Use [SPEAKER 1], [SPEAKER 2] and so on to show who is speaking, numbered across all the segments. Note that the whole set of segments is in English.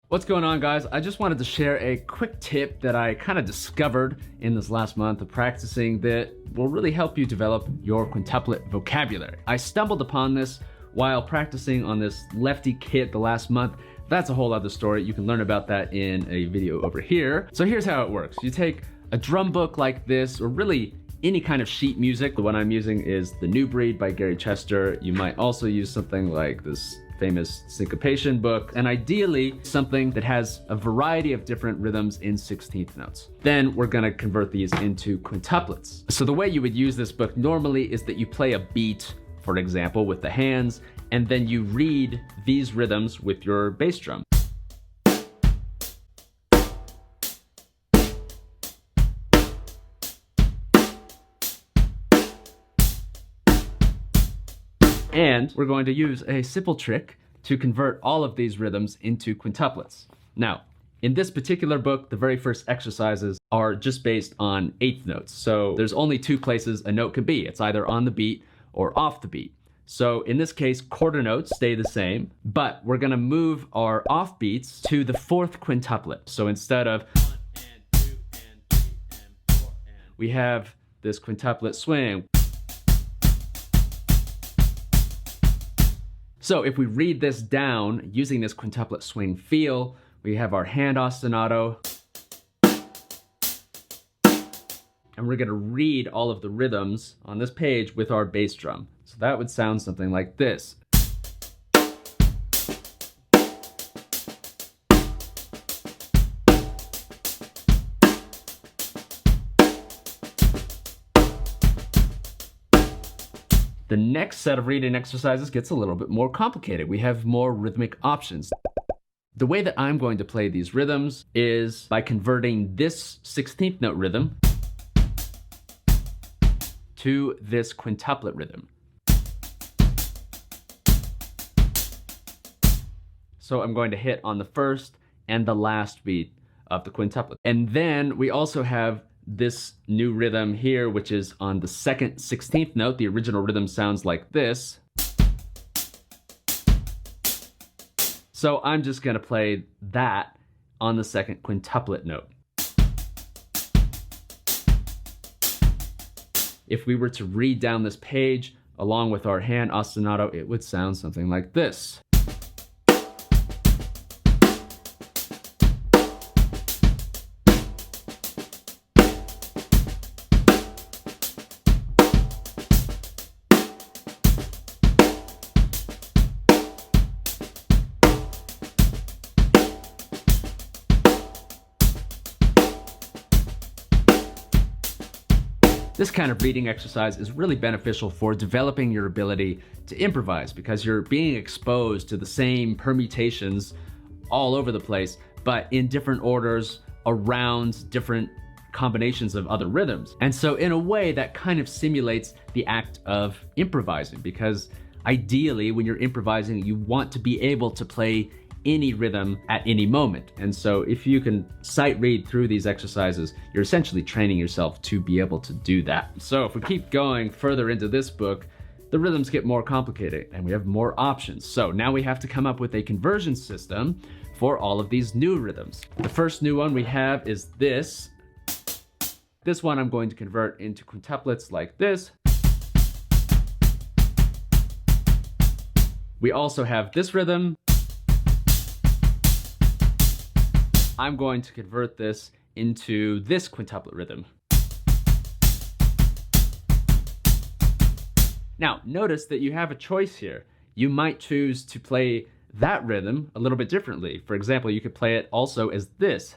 [SPEAKER 1] What's going on, guys? I just wanted to share a quick tip that I kind of discovered in this last month of practicing that will really help you develop your quintuplet vocabulary. I stumbled upon this while practicing on this lefty kit the last month. That's a whole other story. You can learn about that in a video over here. So here's how it works. You take a drum book like this, or really any kind of sheet music. The one I'm using is The New Breed by Gary Chester. You might also use something like this famous syncopation book, and ideally something that has a variety of different rhythms in 16th notes. Then we're gonna convert these into quintuplets. So the way you would use this book normally is that you play a beat, for example, with the hands, and then you read these rhythms with your bass drum. And we're going to use a simple trick to convert all of these rhythms into quintuplets. Now, in this particular book, the very first exercises are just based on eighth notes. So there's only two places a note can be. It's either on the beat or off the beat. So in this case, quarter notes stay the same, but we're gonna move our off beats to the fourth quintuplet. So instead of 1 and 2 and 3 and 4 and we have this quintuplet swing. So if we read this down using this quintuplet swing feel, we have our hand ostinato, and we're gonna read all of the rhythms on this page with our bass drum. So that would sound something like this. The next set of reading exercises gets a little bit more complicated. We have more rhythmic options. The way that I'm going to play these rhythms is by converting this 16th note rhythm to this quintuplet rhythm. So I'm going to hit on the first and the last beat of the quintuplet. And then we also have this new rhythm here, which is on the second 16th note. The original rhythm sounds like this. So I'm just gonna play that on the second quintuplet note. If we were to read down this page along with our hand ostinato, it would sound something like this. This kind of reading exercise is really beneficial for developing your ability to improvise because you're being exposed to the same permutations all over the place, but in different orders around different combinations of other rhythms. And so in a way that kind of simulates the act of improvising, because ideally when you're improvising, you want to be able to play any rhythm at any moment. And so if you can sight read through these exercises, you're essentially training yourself to be able to do that. So if we keep going further into this book, the rhythms get more complicated and we have more options. So now we have to come up with a conversion system for all of these new rhythms. The first new one we have is this. This one I'm going to convert into quintuplets like this. We also have this rhythm. I'm going to convert this into this quintuplet rhythm. Now, notice that you have a choice here. You might choose to play that rhythm a little bit differently. For example, you could play it also as this.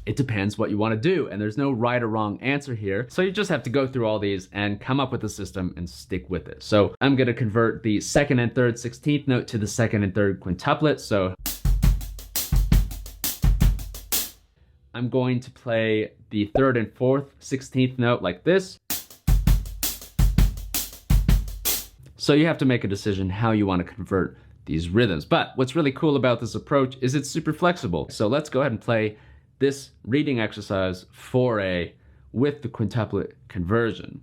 [SPEAKER 1] It depends what you want to do, and there's no right or wrong answer here. So you just have to go through all these and come up with a system and stick with it. So I'm going to convert the second and third 16th note to the second and third quintuplet. So I'm going to play the third and fourth 16th note like this. So you have to make a decision how you want to convert these rhythms. But what's really cool about this approach is it's super flexible. So let's go ahead and play this reading exercise 4A with the quintuplet conversion.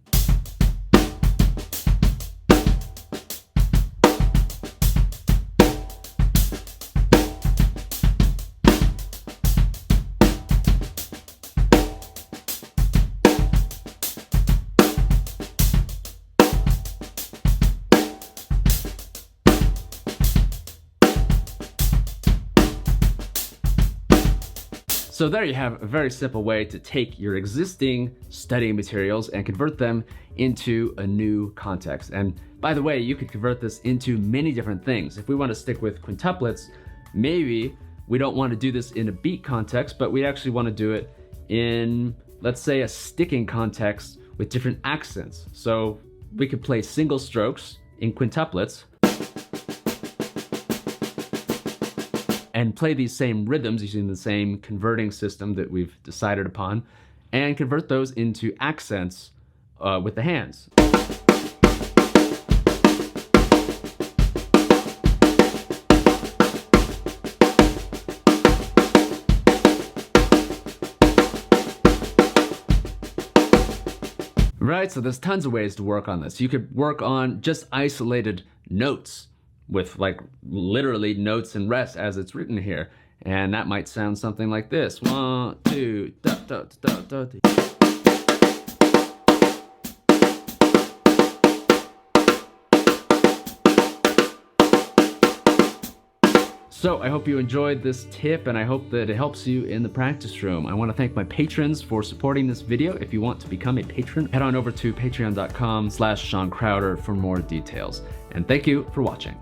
[SPEAKER 1] So there you have a very simple way to take your existing studying materials and convert them into a new context. And by the way, you could convert this into many different things. If we want to stick with quintuplets, maybe we don't want to do this in a beat context, but we actually want to do it in, let's say, a sticking context with different accents. So we could play single strokes in quintuplets and play these same rhythms using the same converting system that we've decided upon, and convert those into accents with the hands. Right, so there's tons of ways to work on this. You could work on just isolated notes with like literally notes and rest as it's written here. And that might sound something like this. 1, 2, da, da, da, da, da. So I hope you enjoyed this tip, and I hope that it helps you in the practice room. I want to thank my patrons for supporting this video. If you want to become a patron, head on over to patreon.com/Sean Crowder for more details. And thank you for watching.